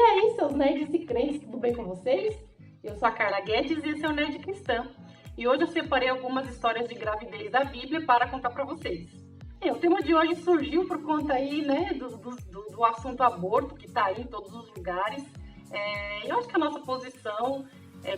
aí, seus nerds e crentes, tudo bem com vocês? Eu sou a Carla Guedes e esse é o Nerd Cristã. E hoje eu separei algumas histórias de gravidez da Bíblia para contar para vocês. O tema de hoje surgiu por conta aí, né, do assunto aborto, que está aí em todos os lugares. Eu acho que a nossa posição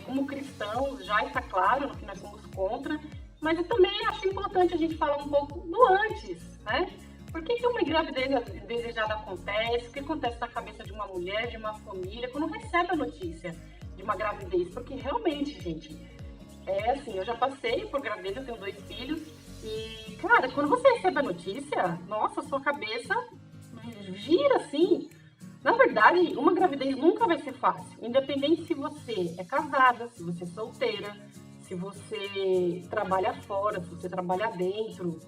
como cristãos já está claro no que nós somos contra, mas eu também acho importante a gente falar um pouco do antes, né? Por que uma gravidez indesejada acontece? O que acontece na cabeça de uma mulher, de uma família, quando recebe a notícia de uma gravidez? Porque realmente, gente, eu já passei por gravidez, eu tenho 2 filhos, e, cara, quando você recebe a notícia, nossa, sua cabeça gira assim. Na verdade, uma gravidez nunca vai ser fácil, independente se você é casada, se você é solteira, se você trabalha fora, se você trabalha dentro.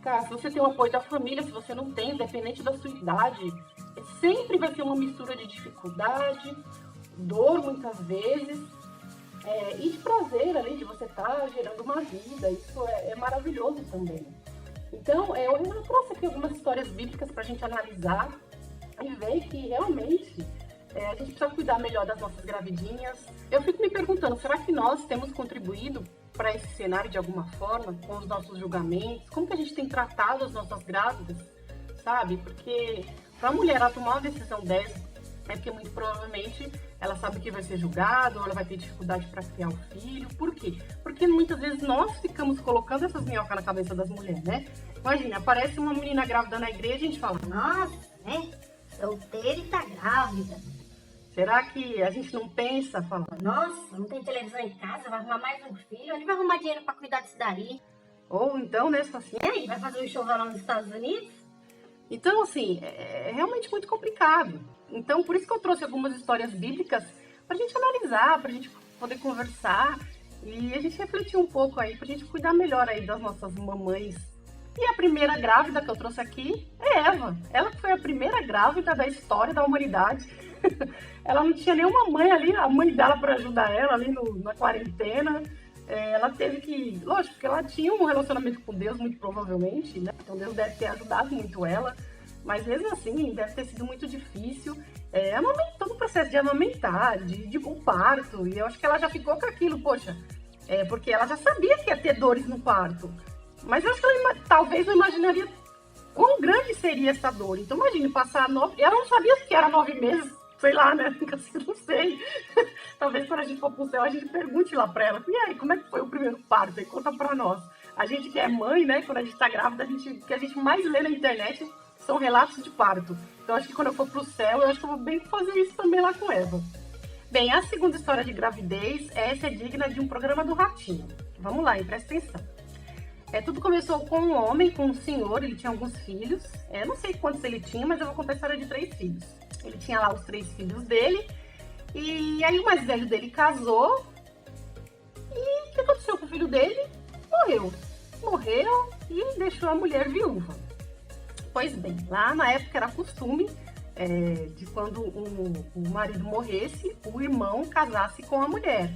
Cara, se você tem o apoio da família, se você não tem, independente da sua idade, sempre vai ter uma mistura de dificuldade, dor muitas vezes, e de prazer ali, de você estar gerando uma vida. Isso é maravilhoso também. Então, eu trouxe aqui algumas histórias bíblicas para a gente analisar e ver que realmente a gente precisa cuidar melhor das nossas gravidinhas. Eu fico me perguntando, será que nós temos contribuído para esse cenário de alguma forma, com os nossos julgamentos? Como que a gente tem tratado as nossas grávidas, sabe? Porque para a mulher ela tomar uma decisão dessa, é porque muito provavelmente ela sabe que vai ser julgada, ou ela vai ter dificuldade para criar o filho. Por quê? Porque muitas vezes nós ficamos colocando essas minhocas na cabeça das mulheres, né? Imagina, aparece uma menina grávida na igreja e a gente fala, nossa, né? Solteira e tá grávida. Será que a gente não pensa, fala, Nossa, não tem televisão em casa, vai arrumar mais um filho, ele vai arrumar dinheiro pra cuidar disso daí. ou então, né, assim, E aí, vai fazer um enxoval lá nos Estados Unidos? Então, assim, é realmente muito complicado. Então, por isso que eu trouxe algumas histórias bíblicas pra gente analisar, pra gente poder conversar e a gente refletir um pouco aí, pra gente cuidar melhor aí das nossas mamães. E a primeira grávida que eu trouxe aqui é Eva. Ela foi a primeira grávida da história da humanidade. Ela não tinha nenhuma mãe ali, a mãe dela para ajudar ela ali na quarentena. Ela teve que, lógico, porque ela tinha um relacionamento com Deus, muito provavelmente, né? Então Deus deve ter ajudado muito ela. Mas mesmo assim, deve ter sido muito difícil. Todo o processo de amamentar, de um parto. E eu acho que ela já ficou com aquilo, poxa, porque ela já sabia que ia ter dores no parto. Mas eu acho que ela talvez não imaginaria quão grande seria essa dor. Então imagine passar 9... Ela não sabia que era 9 meses, sei lá, né? Não sei. Talvez quando a gente for pro céu, a gente pergunte lá pra ela. E aí, como é que foi o primeiro parto? Aí conta pra nós. A gente que é mãe, né? Quando a gente tá grávida, o que a gente mais lê na internet são relatos de parto. Então acho que quando eu for pro céu, eu acho que eu vou bem fazer isso também lá com Eva. Bem, a segunda história de gravidez, essa é digna de um programa do Ratinho. Vamos lá, hein? Presta atenção. Tudo começou com um homem, com um senhor, ele tinha alguns filhos. Não sei quantos ele tinha, mas eu vou contar a história de 3 filhos. Ele tinha lá os 3 filhos dele, e aí o mais velho dele casou, e o que aconteceu com o filho dele? Morreu e deixou a mulher viúva. Pois bem, lá na época era costume de quando o marido morresse, o irmão casasse com a mulher.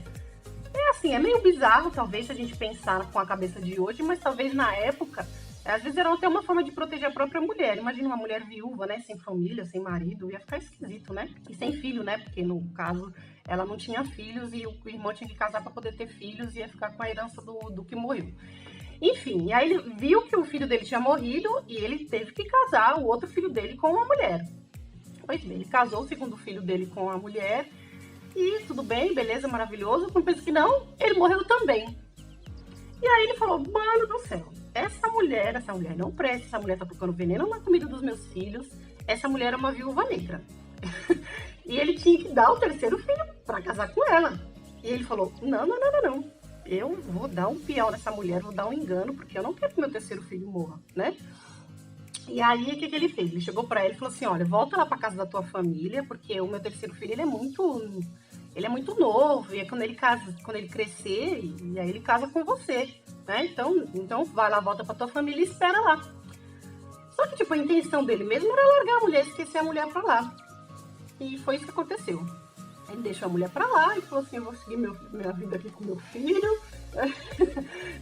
É meio bizarro, talvez, se a gente pensar com a cabeça de hoje, mas talvez na época, às vezes era até uma forma de proteger a própria mulher. Imagina uma mulher viúva, né, sem família, sem marido, ia ficar esquisito, né? E sem filho, né, porque no caso ela não tinha filhos e o irmão tinha que casar para poder ter filhos e ia ficar com a herança do que morreu. Enfim, e aí ele viu que o filho dele tinha morrido e ele teve que casar o outro filho dele com uma mulher. Pois bem, ele casou o segundo filho dele com a mulher. E tudo bem, beleza, maravilhoso. Quando pensa que não, ele morreu também. E aí ele falou, mano do céu, essa mulher não presta, essa mulher tá colocando veneno na comida dos meus filhos, essa mulher é uma viúva negra. E ele tinha que dar o 3º filho para casar com ela. E ele falou, não, eu vou dar um pião nessa mulher, vou dar um engano, porque eu não quero que meu 3º filho morra, né? E aí, o que ele fez? Ele chegou pra ela e falou assim, olha, volta lá pra casa da tua família, porque o meu 3º filho, ele é muito novo, e é quando ele crescer, e aí ele casa com você, né? Então vai lá, volta pra tua família e espera lá. Só que, tipo, a intenção dele mesmo era largar a mulher, esquecer a mulher pra lá. E foi isso que aconteceu. Ele deixou a mulher pra lá e falou assim, eu vou seguir minha vida aqui com meu filho.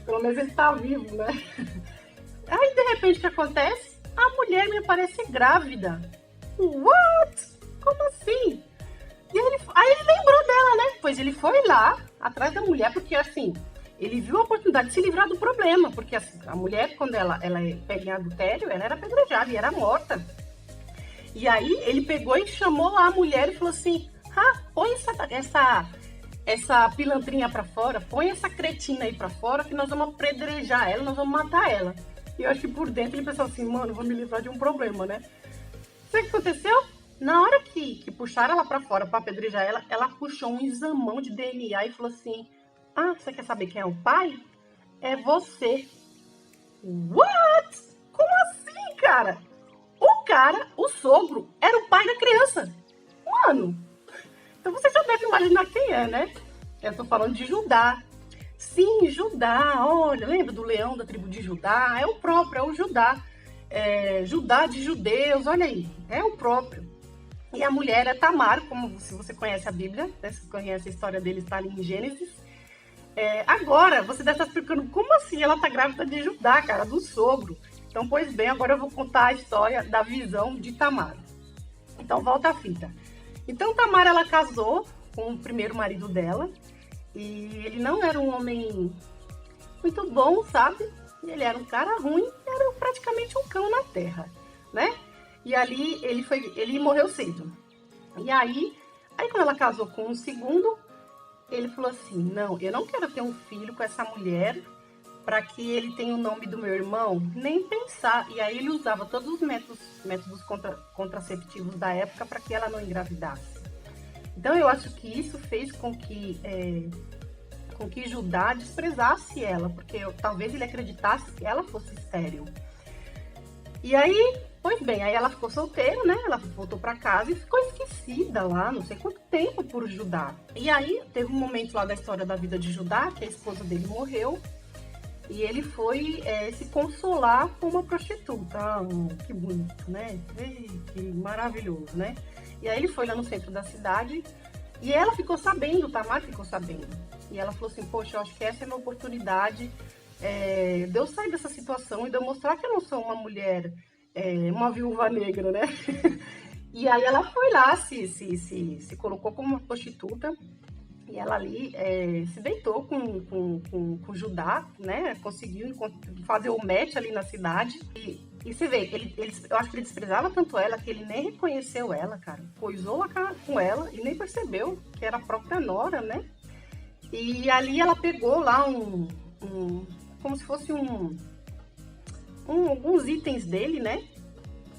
Pelo menos ele tá vivo, né? Aí, de repente, o que acontece? A mulher me parece grávida. What? Como assim? Aí ele lembrou dela, né? Pois ele foi lá, atrás da mulher, porque assim, ele viu a oportunidade de se livrar do problema, porque assim, a mulher, quando ela pega em adultério, ela era apedrejada e era morta. E aí ele pegou e chamou lá a mulher e falou assim, põe essa pilantrinha pra fora, põe essa cretina aí pra fora, que nós vamos apedrejar ela, nós vamos matar ela. E eu acho que por dentro ele pensou assim, mano, vou me livrar de um problema, né? Sabe o que aconteceu? Na hora que puxaram ela pra fora pra apedrejar ela, ela puxou um examão de DNA e falou assim, você quer saber quem é o pai? É você. What? Como assim, cara? O sogro, era o pai da criança. Mano, então você já deve imaginar quem é, né? Eu tô falando de Judá. Sim, Judá, olha, lembra do leão da tribo de Judá? É o próprio, é o Judá. Judá de judeus, olha aí, é o próprio. E a mulher é Tamar, como se você conhece a Bíblia, né? Se você conhece a história dele, está ali em Gênesis. Agora, você deve estar explicando como assim ela tá grávida de Judá, cara, do sogro. Então, pois bem, agora eu vou contar a história da visão de Tamar. Então, volta a fita. Então, Tamar, ela casou com o primeiro marido dela. E ele não era um homem muito bom, sabe? Ele era um cara ruim, era praticamente um cão na terra, né? E ali ele morreu cedo. E aí quando ela casou com o segundo, ele falou assim, não, eu não quero ter um filho com essa mulher para que ele tenha o nome do meu irmão, nem pensar. E aí ele usava todos os métodos contraceptivos da época para que ela não engravidasse. Então eu acho que isso fez com que Judá desprezasse ela, porque talvez ele acreditasse que ela fosse estéril. E aí, pois bem, aí ela ficou solteira, né? Ela voltou para casa e ficou esquecida lá, não sei quanto tempo, por Judá. E aí teve um momento lá da história da vida de Judá, que a esposa dele morreu, e ele foi se consolar com uma prostituta. Que bonito, né? Que maravilhoso, né? E aí ele foi lá no centro da cidade e ela ficou sabendo, Tamar ficou sabendo. E ela falou assim, poxa, eu acho que essa é a minha oportunidade de eu sair dessa situação e de eu mostrar que eu não sou uma mulher, uma viúva negra, né? E aí ela foi lá, se colocou como uma prostituta. E ela ali se deitou com Judá, né? Conseguiu fazer o match ali na cidade. E você vê, eu acho que ele desprezava tanto ela que ele nem reconheceu ela, cara. Coisou lá com ela e nem percebeu que era a própria nora, né? E ali ela pegou lá como se fosse alguns itens dele, né?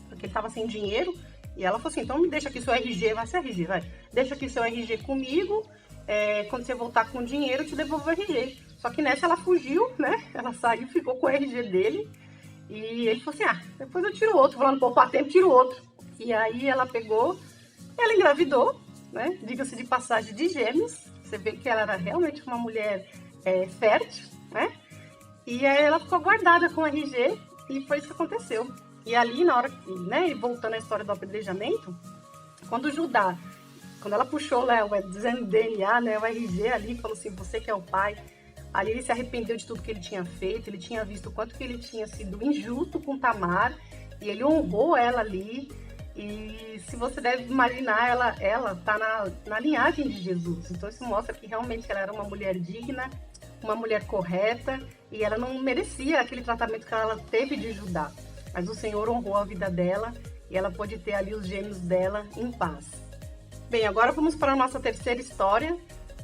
Porque ele tava sem dinheiro. E ela falou assim, então me deixa aqui seu RG, vai ser RG, vai. Deixa aqui seu RG comigo. Quando você voltar com o dinheiro, eu te devolvo o RG. Só que nessa ela fugiu, né? Ela saiu, ficou com o RG dele. E ele falou assim, depois eu tiro outro. Falando, poupar tempo, tiro outro. E aí ela pegou, ela engravidou, né? Diga-se de passagem, de gêmeos. Você vê que ela era realmente uma mulher fértil, né? E aí ela ficou guardada com o RG e foi isso que aconteceu. E ali, na hora que, né? E voltando à história do apedrejamento, quando ela puxou lá o DNA, né, o RG ali, falou assim, você que é o pai, ali ele se arrependeu de tudo que ele tinha feito, ele tinha visto o quanto que ele tinha sido injusto com Tamar, e ele honrou ela ali, e se você deve imaginar, ela tá na linhagem de Jesus, então isso mostra que realmente ela era uma mulher digna, uma mulher correta, e ela não merecia aquele tratamento que ela teve de Judá, mas o Senhor honrou a vida dela, e ela pôde ter ali os gêmeos dela em paz. Bem, agora vamos para a nossa terceira história,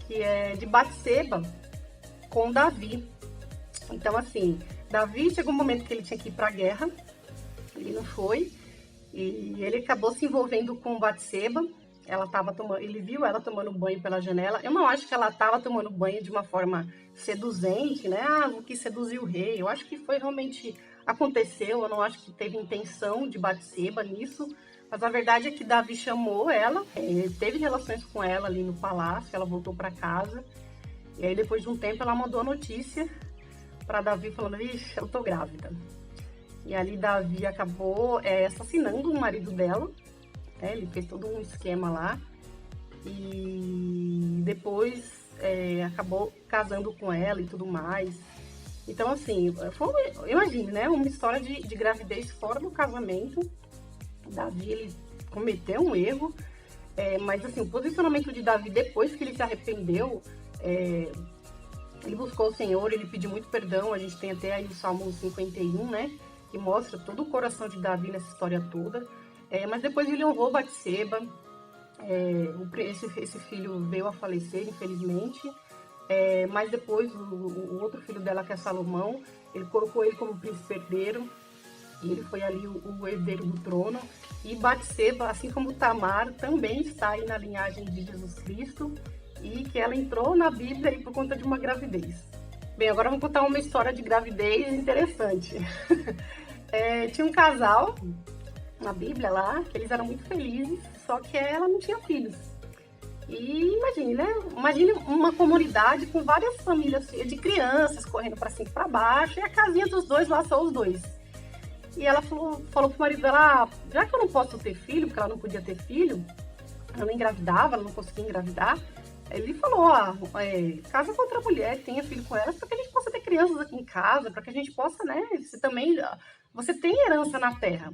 que é de Batseba com Davi. Então, assim, Davi chegou um momento que ele tinha que ir para a guerra, ele não foi, e ele acabou se envolvendo com Batseba. Ele viu ela tomando banho pela janela. Eu não acho que ela estava tomando banho de uma forma seduzente, né? Vou que seduzir o rei. Eu acho que foi realmente aconteceu, eu não acho que teve intenção de Batseba nisso. Mas a verdade é que Davi chamou ela, teve relações com ela ali no palácio, ela voltou para casa. E aí depois de um tempo ela mandou a notícia para Davi falando, ixi, eu tô grávida. E ali Davi acabou assassinando o marido dela, né? Ele fez todo um esquema lá. E depois acabou casando com ela e tudo mais. Então assim, imagine, né? Uma história de gravidez fora do casamento. Davi, ele cometeu um erro, Mas assim, o posicionamento de Davi, depois que ele se arrependeu, ele buscou o Senhor, ele pediu muito perdão. A gente tem até aí o Salmo 51, né? Que mostra todo o coração de Davi nessa história toda. Mas depois ele honrou Batseba. Esse filho veio a falecer, infelizmente. Mas depois o outro filho dela, que é Salomão, ele colocou ele como príncipe herdeiro. E ele foi ali o herdeiro do trono. E Batseba, assim como Tamar, também está aí na linhagem de Jesus Cristo. E que ela entrou na Bíblia aí por conta de uma gravidez. Bem, agora vamos contar uma história de gravidez interessante. Tinha um casal na Bíblia lá, que eles eram muito felizes, só que ela não tinha filhos. E imagine, né? Imagine uma comunidade com várias famílias de crianças correndo para cima e para baixo, e a casinha dos dois lá, só os dois. E ela falou pro marido dela, já que eu não posso ter filho, porque ela não podia ter filho, ela não engravidava, ela não conseguia engravidar, ele falou, casa com outra mulher, tenha filho com elas, para que a gente possa ter crianças aqui em casa, para que a gente possa, né, você tem herança na terra.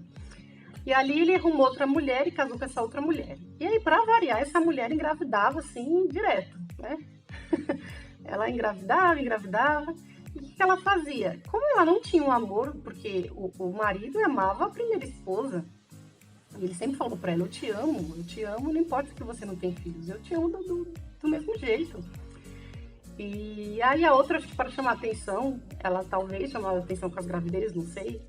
E ali ele arrumou outra mulher e casou com essa outra mulher. E aí, para variar, essa mulher engravidava, assim, direto, né? Ela engravidava. E o que ela fazia? Como ela não tinha um amor, porque o marido amava a primeira esposa, ele sempre falou para ela, eu te amo, não importa que você não tem filhos, eu te amo do mesmo jeito. E aí a outra, acho que para chamar atenção, ela talvez chamava atenção com as gravidezes, não sei,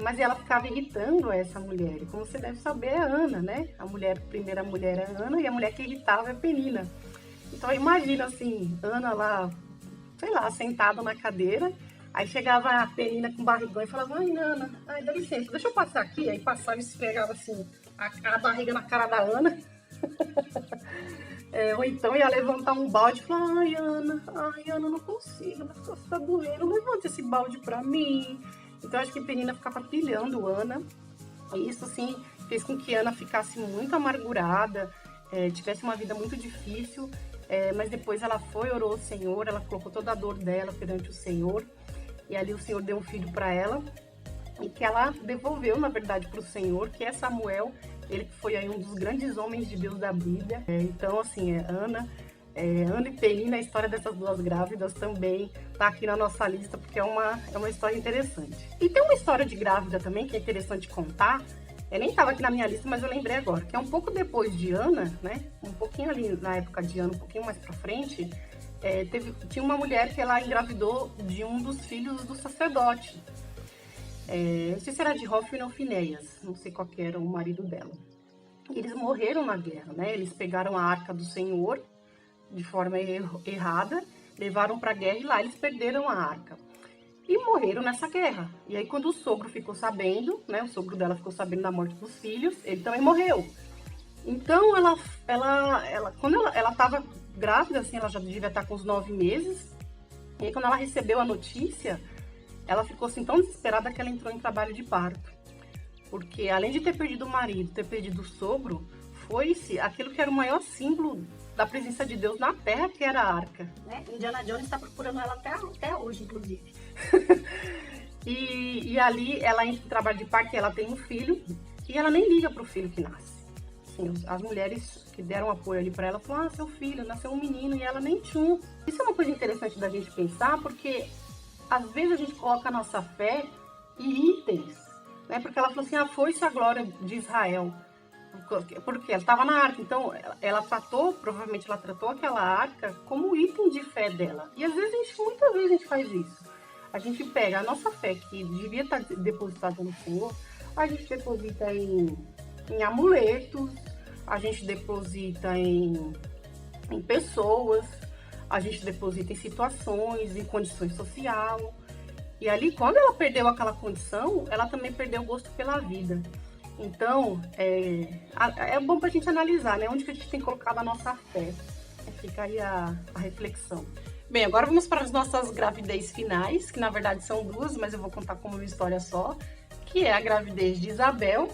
mas ela ficava irritando essa mulher. E como você deve saber, é a Ana, né? A primeira mulher é a Ana, e a mulher que irritava é a Penina. Então imagina assim, Ana lá, sei lá, sentada na cadeira, aí chegava a Penina com barrigão e falava, ai, Ana, dá licença, deixa eu passar aqui. Aí passava e esfregava assim, a barriga na cara da Ana. Ou então ia levantar um balde e falar, ai, Ana, não consigo, minha costas tá doendo, levanta esse balde pra mim. Então acho que a Penina ficava pilhando Ana, e isso assim fez com que Ana ficasse muito amargurada, tivesse uma vida muito difícil, mas depois ela orou ao Senhor, ela colocou toda a dor dela perante o Senhor, e ali o Senhor deu um filho para ela, e que ela devolveu, na verdade, para o Senhor, que é Samuel, ele que foi aí um dos grandes homens de Deus da Bíblia. Então, assim, Ana e Penina, a história dessas duas grávidas também tá aqui na nossa lista, porque é uma história interessante. E tem uma história de grávida também, que é interessante contar, nem estava aqui na minha lista, mas eu lembrei agora, que é um pouco depois de Ana, né, um pouquinho ali na época de Ana, um pouquinho mais pra frente, tinha uma mulher que ela engravidou de um dos filhos do sacerdote. Não sei se era de Hófine ou Finéias, não sei qual que era o marido dela. Eles morreram na guerra, né? Eles pegaram a arca do Senhor de forma errada, levaram para a guerra e lá eles perderam a arca. E morreram nessa guerra. E aí quando o sogro ficou sabendo, né? O sogro dela ficou sabendo da morte dos filhos, ele também morreu. Então quando ela estava grávida, assim, ela já devia estar com uns 9 meses. E aí quando ela recebeu a notícia, ela ficou assim tão desesperada que ela entrou em trabalho de parto. Porque além de ter perdido o marido, ter perdido o sogro, foi-se aquilo que era o maior símbolo da presença de Deus na terra, que era a arca. Indiana Jones está procurando ela até hoje, inclusive. e ali ela entra em trabalho de parto, ela tem um filho, e ela nem liga pro filho que nasce. Assim, as mulheres que deram apoio ali para ela falaram, seu filho, nasceu um menino, e ela nem tinha. Isso é uma coisa interessante da gente pensar, porque às vezes a gente coloca a nossa fé em itens, né? Porque ela falou assim, foi-se a glória de Israel. Porque ela estava na arca, então provavelmente ela tratou aquela arca como item de fé dela. E às vezes, muitas vezes a gente faz isso. A gente pega a nossa fé, que devia estar depositada no Senhor, a gente deposita em amuletos, a gente deposita em pessoas, a gente deposita em situações, em condições sociais. E ali, quando ela perdeu aquela condição, ela também perdeu o gosto pela vida. Então, é bom pra gente analisar, né? Onde que a gente tem colocado a nossa fé. Fica aí a reflexão. Bem, agora vamos para as nossas gravidez finais, que na verdade são duas, mas eu vou contar como uma história só, que é a gravidez de Isabel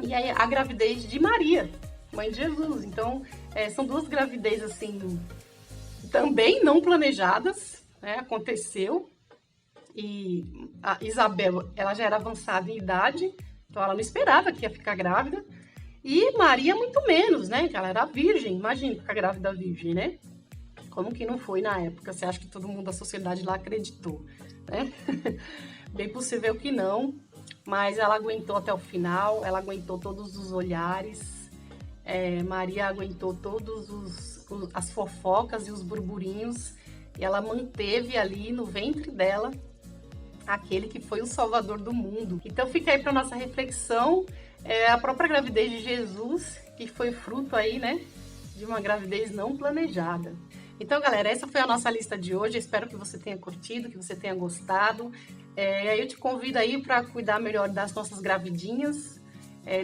e a gravidez de Maria, mãe de Jesus. Então, são duas gravidez, assim, também não planejadas, né? Aconteceu. E a Isabel, ela já era avançada em idade, então ela não esperava que ia ficar grávida. E Maria muito menos, né? Que ela era virgem, imagina ficar grávida virgem, né? Como que não foi na época? Você acha que todo mundo da sociedade lá acreditou, né? Bem possível que não, mas ela aguentou até o final, ela aguentou todos os olhares, Maria aguentou as fofocas e os burburinhos, e ela manteve ali no ventre dela aquele que foi o Salvador do mundo. Então fica aí para nossa reflexão, a própria gravidez de Jesus, que foi fruto aí, né, de uma gravidez não planejada. Então, galera, essa foi a nossa lista de hoje. Eu espero que você tenha curtido, que você tenha gostado. Eu te convido aí para cuidar melhor das nossas gravidinhas,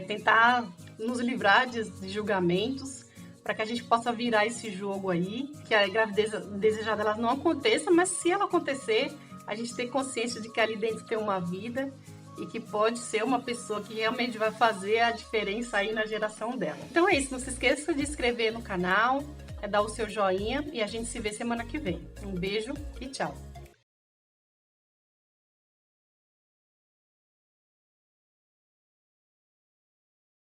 tentar nos livrar de julgamentos, para que a gente possa virar esse jogo aí, que a gravidez desejada ela não aconteça, mas se ela acontecer, a gente tem consciência de que ali dentro tem uma vida e que pode ser uma pessoa que realmente vai fazer a diferença aí na geração dela. Então é isso, não se esqueça de se inscrever no canal, dar o seu joinha e a gente se vê semana que vem. Um beijo e tchau!